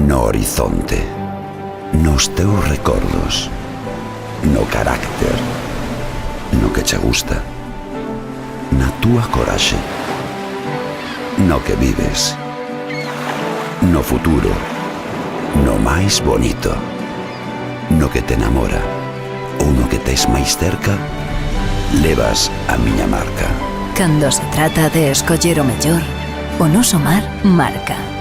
no horizonte, nos teus recordos, no carácter, no que che gusta, na túa coraxe, no que vives, no futuro, no máis bonito, no que te enamora ou no que tes máis cerca, levas a miña marca. Cando se trata de escoller o mellor, o noso mar marca.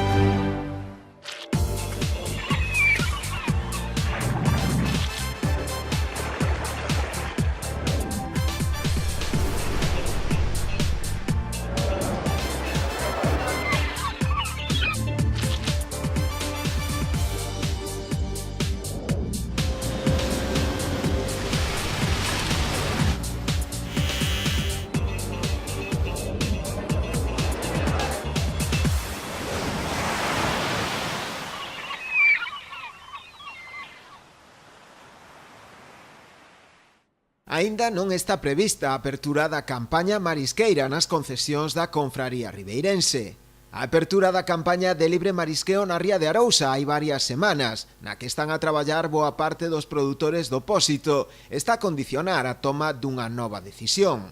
Aínda non está prevista a apertura da campaña marisqueira nas concesións da Confraría Ribeirense. A apertura da campaña de libre marisqueo na Ría de Arousa hai varias semanas, na que están a traballar boa parte dos produtores do Pósito, está a condicionar a toma dunha nova decisión.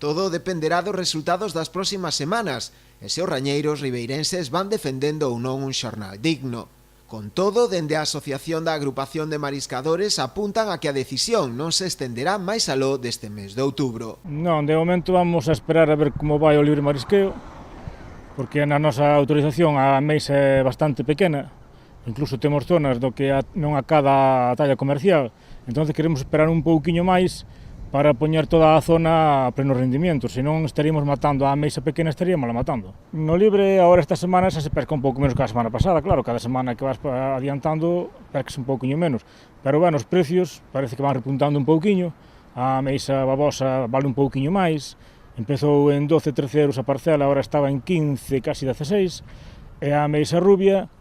Todo dependerá dos resultados das próximas semanas, e se os rañeiros ribeirenses van defendendo ou non un xornal digno. Con todo, dende a Asociación da Agrupación de Mariscadores apuntan a que a decisión non se estenderá máis aló deste mes de outubro. Non, de momento vamos a esperar a ver como vai o libre marisqueo, porque na nosa autorización a meis é bastante pequena, incluso temos zonas do que non acada a talla comercial, entón queremos esperar un pouquiño máis para poñer toda a zona a pleno rendimiento, senón estaríamos matando a meisa pequena, estaríamos matando. No libre, agora esta semana xa se pesca un pouco menos que a semana pasada, claro, cada semana que vas adiantando pesca un pouquiño menos, pero bueno, os precios parece que van repuntando un pouquiño, a meisa babosa vale un pouquiño máis, empezou en 12-13 euros a parcela, agora estaba en 15, casi 16, e a meisa rubia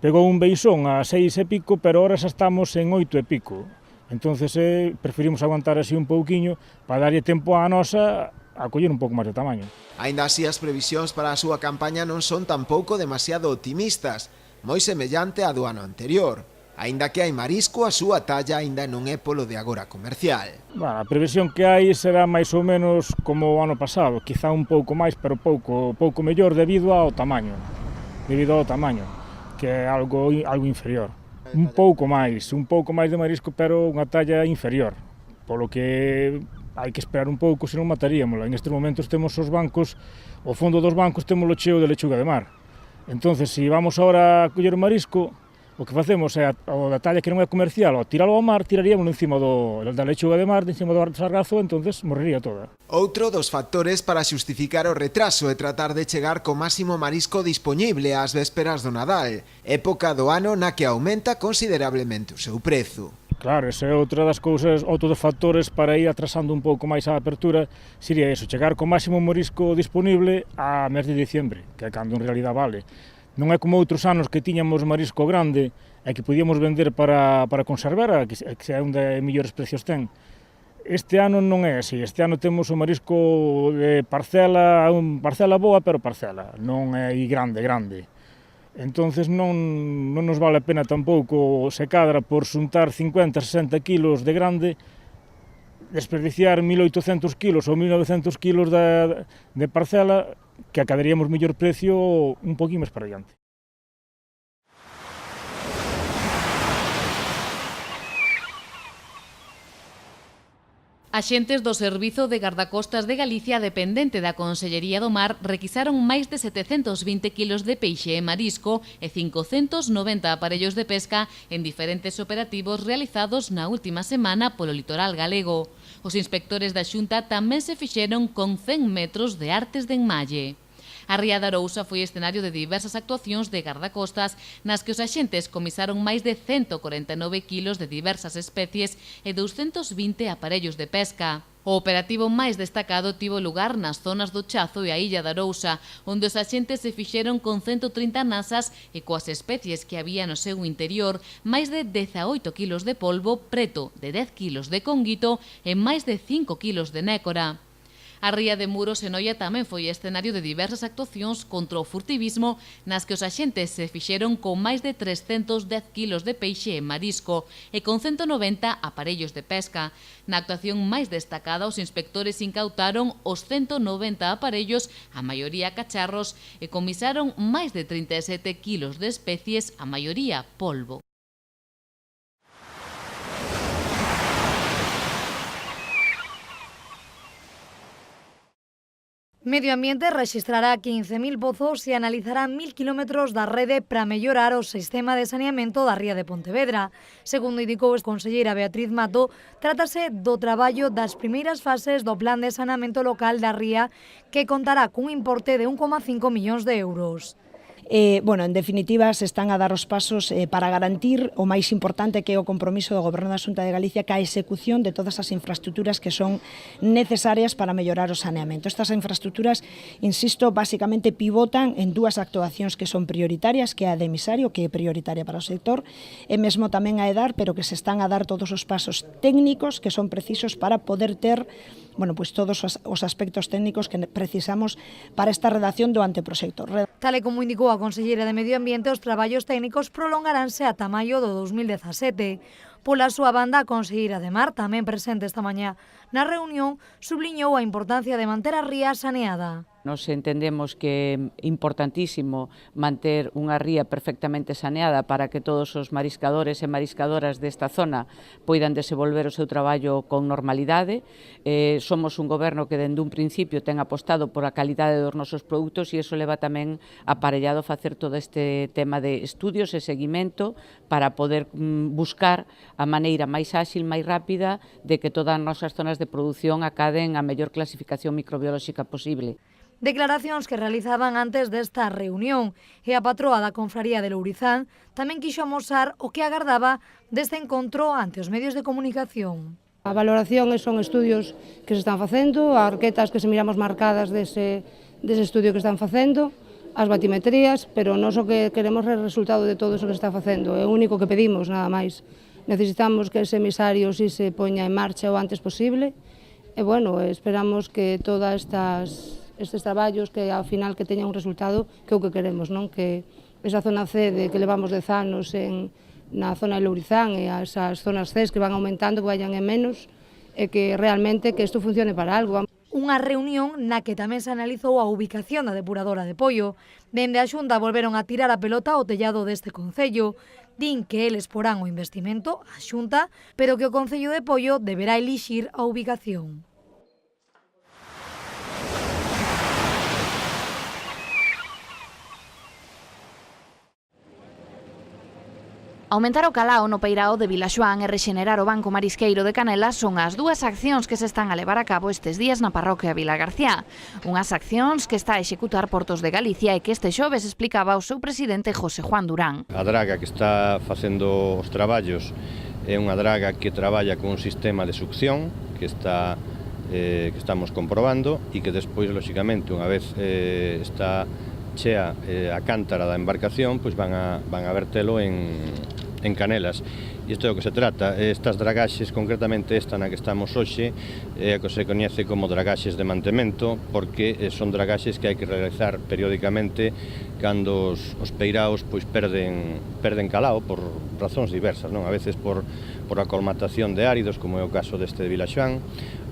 pegou un beisón a 6 e pico, pero agora xa estamos en 8 e pico. Entonces preferimos aguantar así un pouquiño para darlle tempo á nosa a coller un pouco máis de tamaño. Aínda así, as previsións para a súa campaña non son tampouco demasiado optimistas, moi semellante á do ano anterior. Aínda que hai marisco, a súa talla aínda non é polo de agora comercial. A previsión que hai será máis ou menos como o ano pasado, quizá un pouco máis, pero pouco mellor debido ao tamaño, que é algo inferior. Un pouco máis de marisco, pero unha talla inferior, polo que hai que esperar un pouco, senón mataríamolo. En estes momentos temos os bancos, o fondo dos bancos temos o cheo de lechuga de mar. Entonces, se vamos agora a coller o marisco, o que facemos é, o da talla que non é comercial, o tiralo ao mar, tiraríamos encima da lechuga de mar, encima do sargazo, entonces morrería toda. Outro dos factores para xustificar o retraso é tratar de chegar co máximo marisco dispoñible ás vésperas do Nadal, época do ano na que aumenta considerablemente o seu prezo. Claro, esa é outra das cousas, outro dos factores para ir atrasando un pouco máis a apertura, sería eso, chegar co máximo marisco disponible a mes de diciembre, que é cando en realidad vale. Non é como outros anos que tiñamos marisco grande e que podíamos vender para conservar, que é onde mellores precios ten. Este ano non é así, este ano temos o marisco de parcela boa, pero parcela, non é grande. Entonces non nos vale a pena tampouco, se cadra por xuntar 50-60 kilos de grande, desperdiciar 1.800 kilos ou 1.900 kilos de parcela, que acadaríamos mellor precio un poquinho máis para diante. Axentes do Servizo de Gardacostas de Galicia dependente da Consellería do Mar requisaron máis de 720 kilos de peixe e marisco e 590 aparellos de pesca en diferentes operativos realizados na última semana polo litoral galego. Os inspectores da Xunta tamén se fixeron con 100 metros de artes de enmalle. A Ría de Arousa foi escenario de diversas actuacións de gardacostas nas que os axentes comisaron máis de 149 kilos de diversas especies e 220 aparellos de pesca. O operativo máis destacado tivo lugar nas zonas do Chazo e a Illa de Arousa, onde os axentes se fixeron con 130 nasas e coas especies que había no seu interior máis de 18 kilos de polvo, preto de 10 kilos de conguito e máis de 5 kilos de nécora. A ría de Muros e Noia tamén foi escenario de diversas actuacións contra o furtivismo nas que os axentes se fixeron con máis de 310 kilos de peixe e marisco e con 190 aparellos de pesca. Na actuación máis destacada, os inspectores incautaron os 190 aparellos, a maioría cacharros, e comisaron máis de 37 kilos de especies, a maioría polvo. Medio Ambiente registrará 15.000 pozos e analizará 1.000 kilómetros da rede para mellorar o sistema de saneamento da ría de Pontevedra. Segundo indicou a conselleira Beatriz Mato, trátase do traballo das primeiras fases do plan de saneamento local da ría, que contará cun importe de 1,5 millóns de euros. En definitiva, se están a dar os pasos para garantir o máis importante, que é o compromiso do Goberno da Xunta de Galicia ca execución de todas as infraestructuras que son necesarias para mellorar o saneamento. Estas infraestructuras, insisto, basicamente pivotan en dúas actuacións que son prioritarias, que é a de emisario, que é prioritaria para o sector, e mesmo tamén a EDAR, pero que se están a dar todos os pasos técnicos que son precisos para poder ter todos os aspectos técnicos que precisamos para esta redacción do anteproxecto. Tal e como indicou a conselleira de Medio Ambiente, os traballos técnicos prolongaránse ata maio do 2017. Pola súa banda, a conselleira de Mar, tamén presente esta mañá na reunión, subliñou a importancia de manter a ría saneada. Nos entendemos que é importantísimo manter unha ría perfectamente saneada para que todos os mariscadores e mariscadoras desta zona poidan desenvolver o seu traballo con normalidade. Somos un goberno que dende un principio ten apostado por a calidade dos nosos produtos e iso leva tamén aparellado facer todo este tema de estudios e seguimento para poder buscar a maneira máis áxil, máis rápida de que todas as nosas zonas de produción acaden a mellor clasificación microbiolóxica posible. Declaracións que realizaban antes desta reunión, e a patroa da Confraría de Lourizán tamén quixo amosar o que agardaba deste encontro ante os medios de comunicación. A valoración son estudios que se están facendo, as arquetas que se miramos marcadas dese estudio que están facendo, as batimetrías, pero nós o que queremos é o resultado de todo iso que se está facendo, é o único que pedimos, nada máis. Necesitamos que ese emisario si se poña en marcha o antes posible, e esperamos que todas estes traballos que ao final que teñan un resultado que é o que queremos, non? Que esa zona C que levamos 10 anos na zona de Lourizán e esas zonas C que van aumentando, que vayan en menos, e que realmente que isto funcione para algo. Unha reunión na que tamén se analizou a ubicación da depuradora de Poio. Dende a Xunta volveron a tirar a pelota ao tellado deste concello. Din que eles porán o investimento, a Xunta, pero que o Concello de Poio deberá elixir a ubicación. Aumentar o calao no peirao de Vilaxoán e rexenerar o Banco Marisqueiro de Canelas son as dúas accións que se están a levar a cabo estes días na parroquia Vila García. Unhas accións que está a executar Portos de Galicia e que este xoves explicaba o seu presidente José Juan Durán. A draga que está facendo os traballos é unha draga que traballa con un sistema de succión que estamos comprobando e que despois, lóxicamente, unha vez está chea a cántara da embarcación, pois van a vertelo en Canelas. E isto é o que se trata. Estas dragaxes, concretamente esta na que estamos hoxe, é a que se coñece como dragaxes de mantemento, porque son dragaxes que hai que realizar periódicamente cando os peiraos pois perden calao por razóns diversas, non? A veces por acolmatación de áridos, como é o caso deste de Vilaxoán,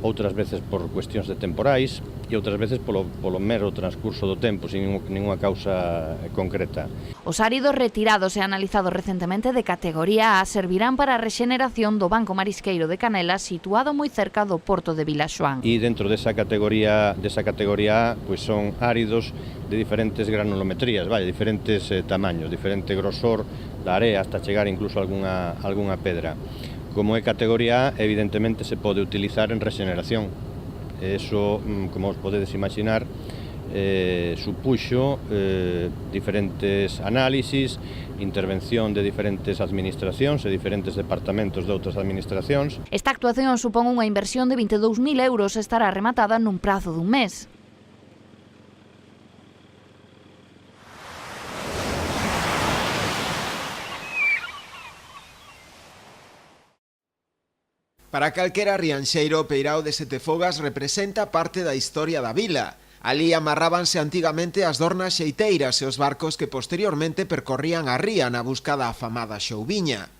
outras veces por cuestións de temporais e outras veces polo mero transcurso do tempo, sin ninguna causa concreta. Os áridos retirados e analizados recentemente de categoría A servirán para a rexeneración do Banco Marisqueiro de Canelas, situado moi cerca do porto de Vilaxoán. E dentro desa categoría A, pois son áridos de diferentes granulometrías, diferentes tamaños, diferente grosor da area hasta chegar incluso a algunha pedra. Como é categoría A, evidentemente se pode utilizar en rexeneración. Eso, como os podedes imaginar, supuxo diferentes análisis, intervención de diferentes administracións e diferentes departamentos de outras administracións. Esta actuación supón unha inversión de 22.000 euros e estará rematada nun prazo dun mes. Para calquera rianxeiro, o peirao de Setefogas representa parte da historia da vila. Alí amarrábanse antigamente as dornas xeiteiras e os barcos que posteriormente percorrían a ría na busca da afamada xouviña.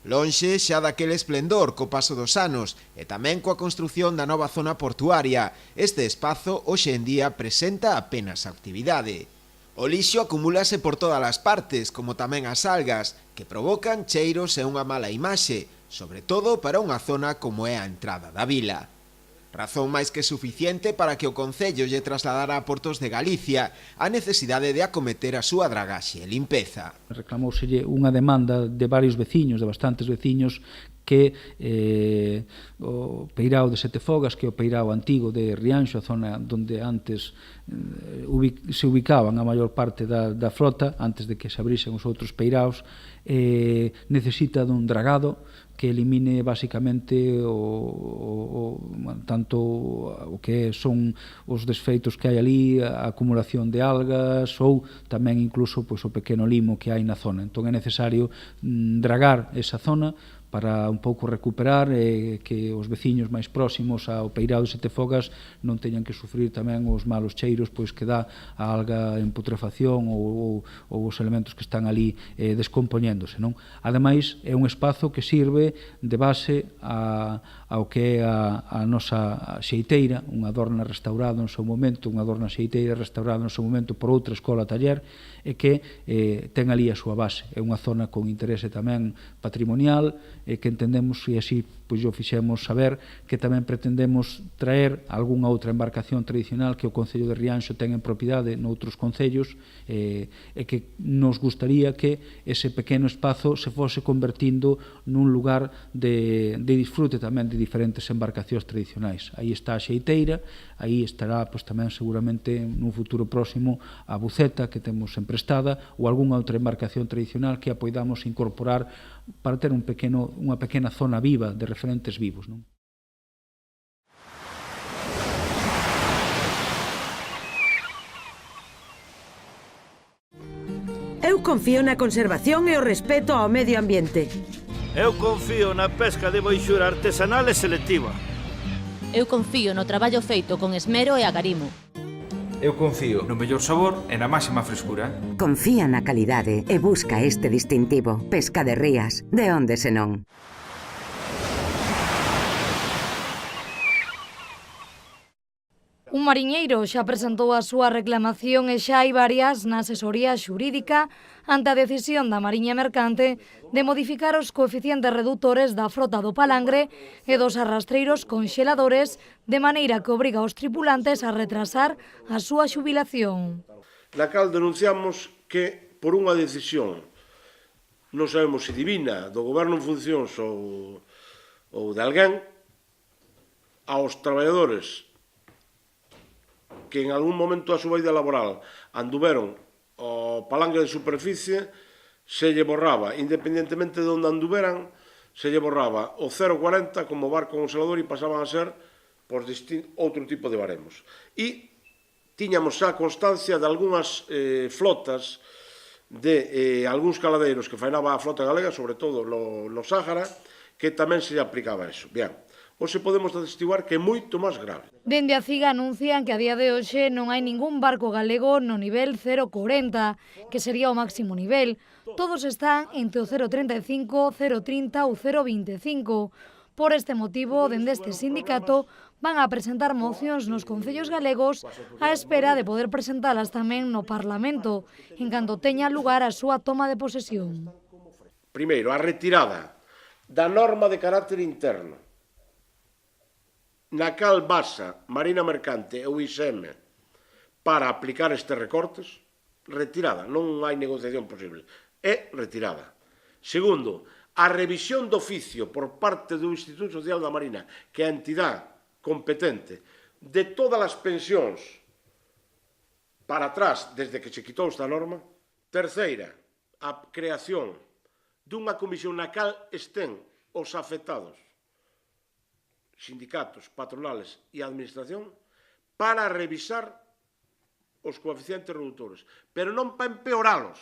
Lonxe xa daquele esplendor co paso dos anos e tamén coa construción da nova zona portuaria, este espazo hoxe en día presenta apenas actividade. O lixo acumúlase por todas as partes, como tamén as algas, que provocan cheiros e unha mala imaxe, sobre todo para unha zona como é a entrada da vila. Razón máis que suficiente para que o Concello lle trasladara a Portos de Galicia a necesidade de acometer a súa dragaxe e limpeza. Reclamouselle unha demanda de varios veciños, de bastantes veciños, que o peirao de Setefogas, que é o peirao antigo de Rianxo, a zona onde antes se ubicaban a maior parte da frota, antes de que se abrisen os outros peiraos, necesita dun dragado que elimine basicamente tanto o que son os desfeitos que hai ali, a acumulación de algas ou tamén incluso o pequeno limo que hai na zona. Entón é necesario dragar esa zona para un pouco recuperar que os veciños máis próximos ao peirao de Setefogas non teñan que sufrir tamén os malos cheiros pois que dá a alga en putrefacción ou os elementos que están ali descompoñéndose, non? Ademais, é un espazo que sirve de base ao que é a nosa xeiteira, unha adorna restaurada no seu momento, unha adorna xeiteira restaurada no seu momento por outra escola taller, e que ten ali a súa base. É unha zona con interese tamén patrimonial, que entendemos, e así pois o fixemos saber, que tamén pretendemos traer algunha outra embarcación tradicional que o Concello de Rianxo ten en propiedade noutros concellos, e que nos gustaría que ese pequeno espazo se fose convertindo nun lugar de disfrute tamén de diferentes embarcacións tradicionais. Aí está a xeiteira, aí estará pois tamén seguramente nun futuro próximo a buceta que temos emprestada ou algunha outra embarcación tradicional que a poidamos incorporar para ter unha pequena zona viva de referentes vivos, non? Eu confío na conservación e o respeto ao medio ambiente. Eu confío na pesca de boixura artesanal e selectiva. Eu confío no traballo feito con esmero e agarimo. Eu confío no mellor sabor e na máxima frescura. Confía na calidade e busca este distintivo. Pesca de Rías, de onde senón. Un mariñeiro xa presentou a súa reclamación e xa hai varias na asesoría xurídica ante a decisión da Mariña Mercante de modificar os coeficientes redutores da frota do palangre e dos arrastreiros conxeladores de maneira que obriga aos tripulantes a retrasar a súa xubilación. Na cal denunciamos que, por unha decisión, non sabemos se divina, do goberno en funcións ou de alguén, aos traballadores que en algún momento da súa vida laboral anduveron ao palangre de superficie, se lle borraba, independentemente de onde anduveran, se lle borraba o 0,40 como barco congelador e pasaban a ser por outro tipo de baremos. E tiñamos xa constancia de algunhas flotas de algúns caladeiros que faenaba a flota galega, sobre todo no Sáhara, que tamén se lle aplicaba eso. Bien. Hoxe podemos atestiguar que é moito máis grave. Dende a CIGA anuncian que a día de hoxe non hai ningún barco galego no nivel 0,40, que sería o máximo nivel. Todos están entre o 0,35, 0,30 ou 0,25. Por este motivo, dende este sindicato, van a presentar mocións nos concellos galegos á espera de poder presentalas tamén no Parlamento, en canto teña lugar a súa toma de posesión. Primeiro, a retirada da norma de carácter interno, na cal basa Marina Mercante e o ISM para aplicar estes recortes, retirada, non hai negociación posible, é retirada. Segundo, a revisión do oficio por parte do Instituto Social da Marina, que é a entidade competente de todas as pensións para atrás desde que se quitou esta norma. Terceira, a creación dunha comisión na cal estén os afectados, sindicatos, patronales e administración, para revisar os coeficientes redutores, pero non para empeoralos,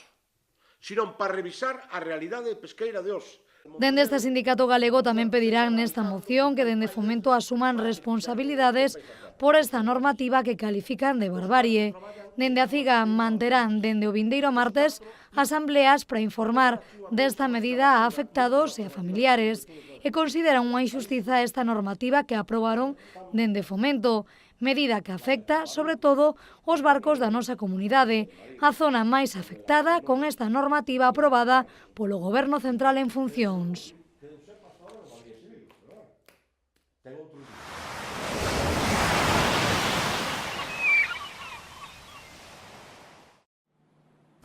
sino para revisar a realidade pesqueira de hoxe. Dende este sindicato galego tamén pedirán nesta moción que dende Fomento asuman responsabilidades por esta normativa que califican de barbarie. Dende a CIGA manterán dende o vindeiro martes asambleas para informar desta medida a afectados e a familiares e consideran unha injustiza esta normativa que aprobaron dende Fomento, medida que afecta, sobre todo, os barcos da nosa comunidade, a zona máis afectada con esta normativa aprobada polo Goberno Central en funcións.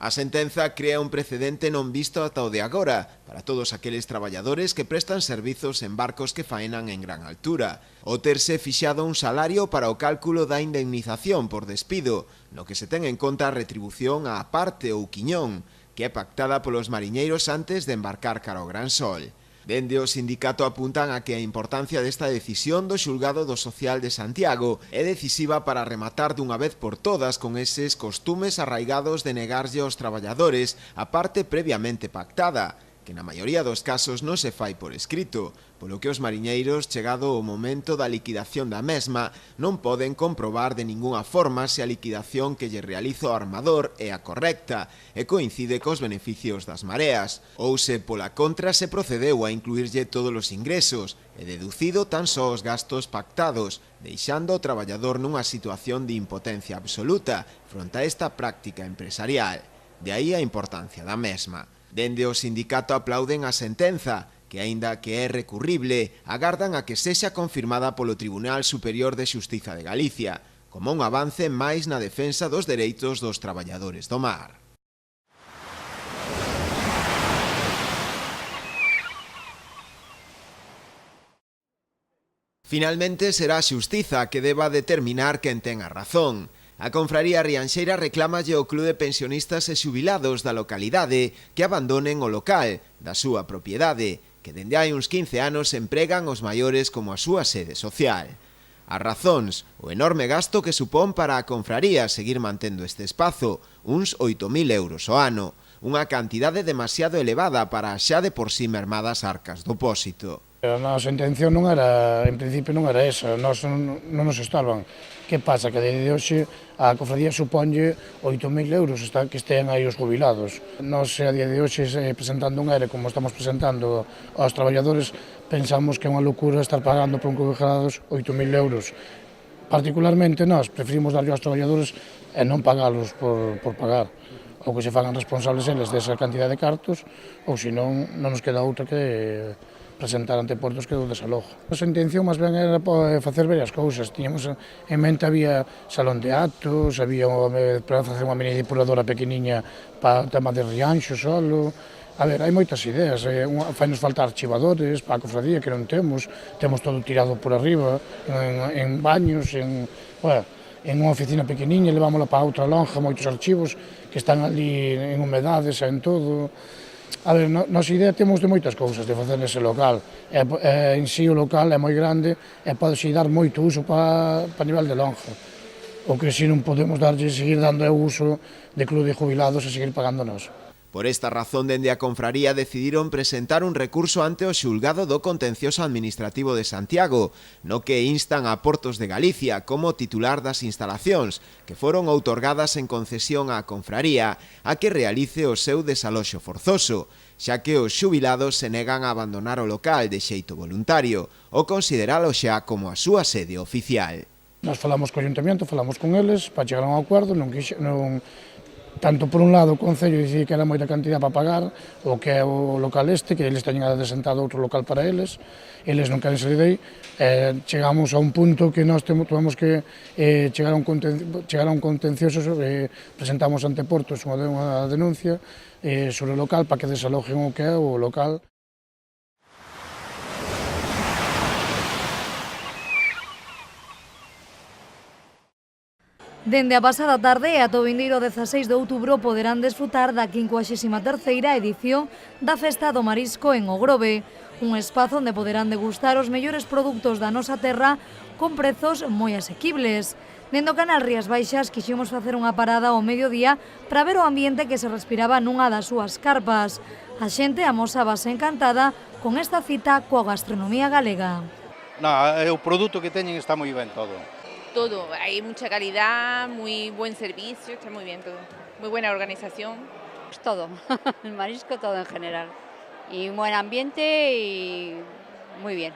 A sentenza crea un precedente non visto ata o de agora para todos aqueles traballadores que prestan servizos en barcos que faenan en gran altura. O terse fixado un salario para o cálculo da indemnización por despido, no que se ten en conta a retribución á parte ou quiñón, que é pactada polos mariñeiros antes de embarcar cara ao Gran Sol. Dende o sindicato apuntan a que a importancia desta decisión do xulgado do Social de Santiago é decisiva para rematar dunha vez por todas con eses costumes arraigados de negarlle aos traballadores a parte previamente pactada, que na maioría dos casos non se fai por escrito, polo que os mariñeiros, chegado o momento da liquidación da mesma, non poden comprobar de ningunha forma se a liquidación que lle realiza o armador é a correcta e coincide cos beneficios das mareas, ou se pola contra se procedeu a incluirlle todos os ingresos e deducido tan só os gastos pactados, deixando o traballador nunha situación de impotencia absoluta fronte a esta práctica empresarial. De aí a importancia da mesma. Dende o sindicato aplauden a sentenza, que aínda que é recurrible, agardan a que sexa confirmada polo Tribunal Superior de Xustiza de Galicia, como un avance máis na defensa dos dereitos dos traballadores do mar. Finalmente será a xustiza que deba determinar quen ten a razón. A confraría rianxeira reclámalle ao Club de Pensionistas e Xubilados da localidade que abandonen o local da súa propiedade, que dende hai uns 15 anos empregan os maiores como a súa sede social. As razóns, o enorme gasto que supón para a confraría seguir mantendo este espazo, uns 8.000 euros ao ano, unha cantidade demasiado elevada para as xa de por sí mermadas arcas do pósito. A nosa intención non era, en principio non era esa, non nos estorban. Que pasa? Que desde hoxe a cofradía suponlle 8.000 euros que estean aí os jubilados. Nos a día de hoxe presentando un ERE como estamos presentando aos traballadores, pensamos que é unha locura estar pagando por un jubilados 8.000 euros. Particularmente nós preferimos darlle aos traballadores e non pagalos por pagar, ou que se fagan responsables eles desa cantidad de cartos, ou senón non nos queda outra que presentar ante portos que do desalojo. A nosa intención máis ben era facer varias cousas. Tiñamos en mente, había salón de actos, había para facer unha mini depuradora pequeniña para o tema de Rianxo solo. A ver, hai moitas ideas, fainos faltar archivadores para a cofradía que non temos todo tirado por arriba, en baños, en unha oficina pequeniña, levámola para outra lonja, moitos archivos que están ali en humedades, en todo. A ver, nosa idea temos de moitas cousas de facer nese local. En sí o local é moi grande e pode dar moito uso para nivel de lonja. O que si non podemos seguir dando uso de club de jubilados e seguir pagando nós. Por esta razón, dende a confraría decidiron presentar un recurso ante o xulgado do Contencioso Administrativo de Santiago, no que instan a Portos de Galicia como titular das instalacións que foron outorgadas en concesión á confraría a que realice o seu desaloxo forzoso, xa que os xubilados se negan a abandonar o local de xeito voluntario ou consideralo xa como a súa sede oficial. Nós falamos co Ayuntamiento, falamos con eles para chegar a un acordo, tanto por un lado o Concello dicía que era moita cantidad para pagar o que é o local que eles teñen adesentado outro local para eles non queren salir de aí, chegamos a un punto que nós tuvemos que chegar a un contencioso, presentamos ante Portos unha denuncia sobre o local para que desalojen o que é o local. Dende a pasada tarde e ata o vindeiro 16 de outubro poderán desfrutar da 53ª edición da Festa do Marisco en O Grove, un espazo onde poderán degustar os mellores produtos da nosa terra con prezos moi asequibles. Dende o canal Rías Baixas quixemos facer unha parada ao mediodía para ver o ambiente que se respiraba nunha das súas carpas. A xente amosábase encantada con esta cita coa gastronomía galega. O produto que teñen está moi ben todo. Todo, hay mucha calidad, muy buen servicio, está muy bien todo. Muy buena organización. Todo, el marisco todo en general. Y un buen ambiente y muy bien.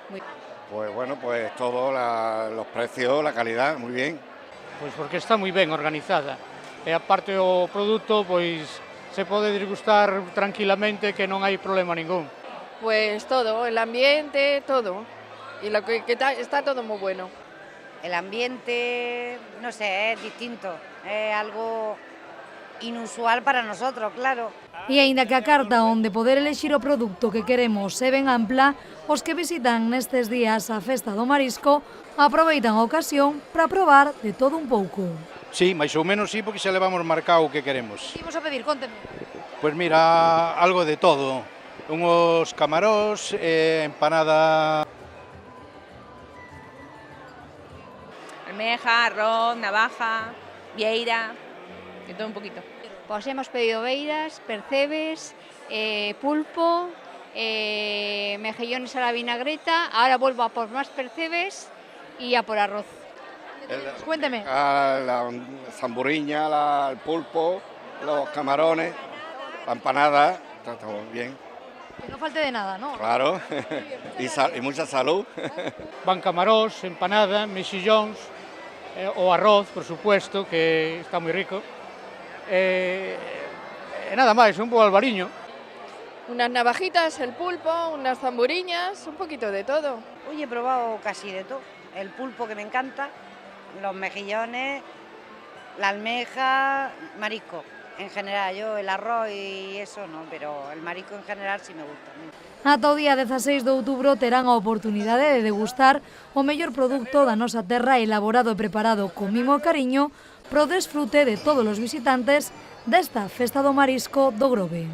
Pues bueno, pues todo, los precios, la calidad, muy bien. Pois porque está moi ben organizada. E aparte o produto, pois se pode degustar tranquilamente que non hai problema ningún. Pues todo, el ambiente, todo. Y lo que está todo muy bueno. El ambiente, no sé, es distinto. Es algo inusual para nosotros, claro. E aínda que a carta onde poder elexir o produto que queremos é ben ampla, os que visitan nestes días a Festa do Marisco aproveitan a ocasión para probar de todo un pouco. Sí, máis ou menos sí, porque xa levamos marcado o que queremos. Que imos a pedir? Conteme. Pois mira, algo de todo. Unhos camarós, empanada... Almeja, arroz, navaja, vieira, de todo un poquito. Pues hemos pedido beiras, percebes, pulpo, mejillones a la vinagreta, ahora vuelvo a por más percebes y a por arroz. Cuénteme. La zamburiña, el pulpo, los camarones, la empanada, está todo bien. Que no falte de nada, ¿no? Claro, y mucha salud. Van camarós, empanada, mexillóns, o arroz, por supuesto, que está moi rico. E nada máis, un bo albariño. Unas navajitas, el pulpo, unas zamburiñas, un poquito de todo. Hoy he probado casi de todo. El pulpo, que me encanta, los mejillones, la almeja, marisco. En general, yo el arroz y eso no, pero el marisco en general sí me gusta. Ata o día 16 de outubro terán a oportunidade de degustar o mellor produto da nosa terra elaborado e preparado con mimo e cariño pro desfrute de todos os visitantes desta Festa do Marisco do Grove.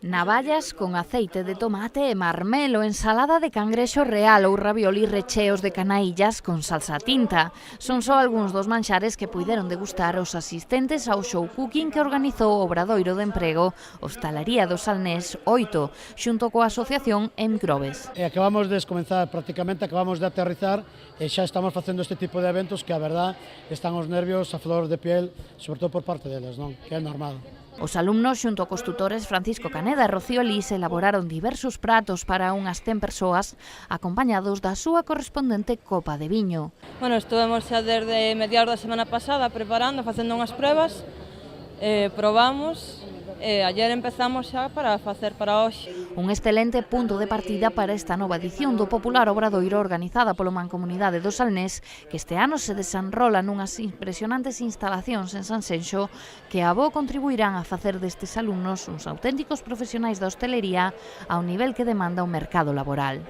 Navallas con aceite de tomate e marmelo, ensalada de cangrexo real ou ravioli recheos de canaillas con salsa tinta. Son só algúns dos manxares que puideron degustar os asistentes ao show cooking que organizou o Obradoiro de Emprego Hostalería do Salnés 8, xunto coa asociación Emgroves. Acabamos de comenzar, prácticamente acabamos de aterrizar e xa estamos facendo este tipo de eventos que a verdad están os nervios a flor de piel, sobre todo por parte deles, non? Que é normal. Os alumnos, xunto cos tutores Francisco Caneda e Rocío Lís, elaboraron diversos pratos para unhas 100 persoas, acompañados da súa correspondente copa de viño. Bueno, estuvemos xa desde mediados da semana pasada preparando, facendo unhas pruebas, probamos, e ayer empezamos xa para facer para hoxe. Un excelente punto de partida para esta nova edición do popular Obradoiro organizada polo Mancomunidade do Salnés, que este ano se desenrola nunhas impresionantes instalacións en Sanxenxo que a bo contribuirán a facer destes alumnos uns auténticos profesionais da hostelería ao nivel que demanda o mercado laboral.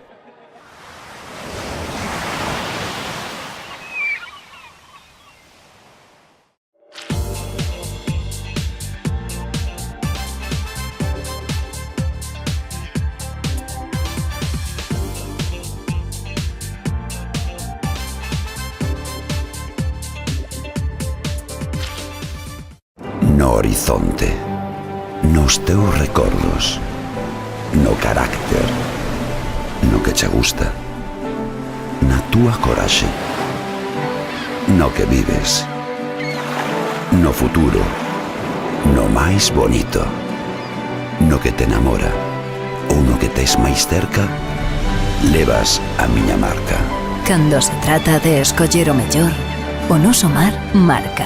No horizonte, nos teus recordos, no carácter, no que che gusta, na túa coraxe, no que vives, no futuro, no máis bonito, no que te enamora ou no que tes máis cerca, levas a miña marca. Cando se trata de escoller o mellor, o noso mar marca.